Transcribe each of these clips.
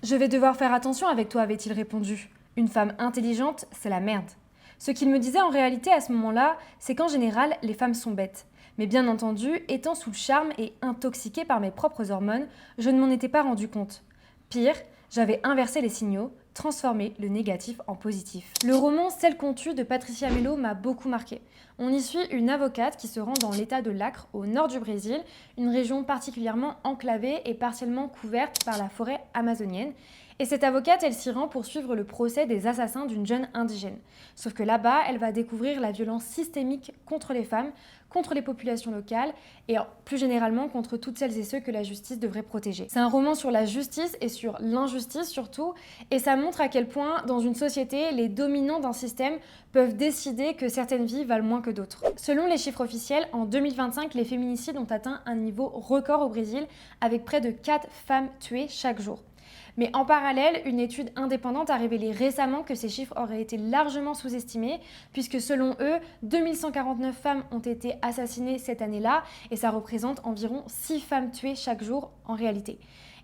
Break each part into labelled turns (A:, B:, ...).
A: Je vais devoir faire attention avec toi, avait-il répondu. Une femme intelligente, c'est la merde. Ce qu'il me disait en réalité à ce moment-là, c'est qu'en général, les femmes sont bêtes. Mais bien entendu, étant sous le charme et intoxiquée par mes propres hormones, je ne m'en étais pas rendu compte. Pire, j'avais inversé les signaux, transformé le négatif en positif. Le roman Celle qu'on tue de Patricia Melo m'a beaucoup marqué. On y suit une avocate qui se rend dans l'état de l'Acre, au nord du Brésil, une région particulièrement enclavée et partiellement couverte par la forêt amazonienne. Et cette avocate, elle s'y rend pour suivre le procès des assassins d'une jeune indigène. Sauf que là-bas, elle va découvrir la violence systémique contre les femmes, contre les populations locales et plus généralement contre toutes celles et ceux que la justice devrait protéger. C'est un roman sur la justice et sur l'injustice surtout, et ça montre à quel point dans une société, les dominants d'un système peuvent décider que certaines vies valent moins que d'autres. Selon les chiffres officiels, en 2025, les féminicides ont atteint un niveau record au Brésil avec près de 4 femmes tuées chaque jour. Mais en parallèle, une étude indépendante a révélé récemment que ces chiffres auraient été largement sous-estimés, puisque selon eux, 2149 femmes ont été assassinées cette année-là, et ça représente environ 6 femmes tuées chaque jour en réalité.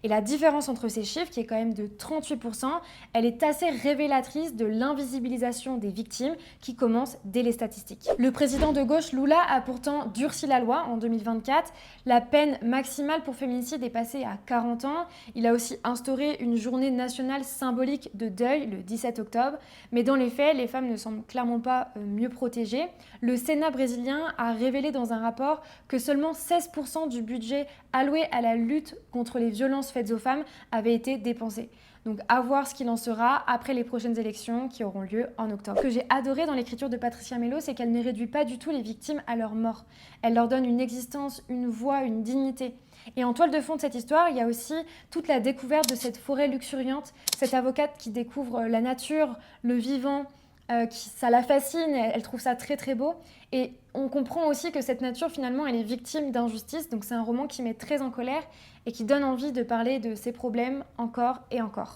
A: Et la différence entre ces chiffres, qui est quand même de 38%, elle est assez révélatrice de l'invisibilisation des victimes qui commence dès les statistiques. Le président de gauche, Lula, a pourtant durci la loi en 2024. La peine maximale pour féminicide est passée à 40 ans. Il a aussi instauré une journée nationale symbolique de deuil le 17 octobre. Mais dans les faits, les femmes ne semblent clairement pas mieux protégées. Le Sénat brésilien a révélé dans un rapport que seulement 16% du budget alloué à la lutte contre les violences faites aux femmes avait été dépensé. Donc à voir ce qu'il en sera après les prochaines élections qui auront lieu en octobre. Ce que j'ai adoré dans l'écriture de Patricia Melo, c'est qu'elle ne réduit pas du tout les victimes à leur mort. Elle leur donne une existence, une voix, une dignité. Et en toile de fond de cette histoire, il y a aussi toute la découverte de cette forêt luxuriante, cette avocate qui découvre la nature, le vivant, ça la fascine, elle trouve ça très très beau. Et on comprend aussi que cette nature, finalement, elle est victime d'injustice. Donc c'est un roman qui met très en colère et qui donne envie de parler de ses problèmes encore et encore.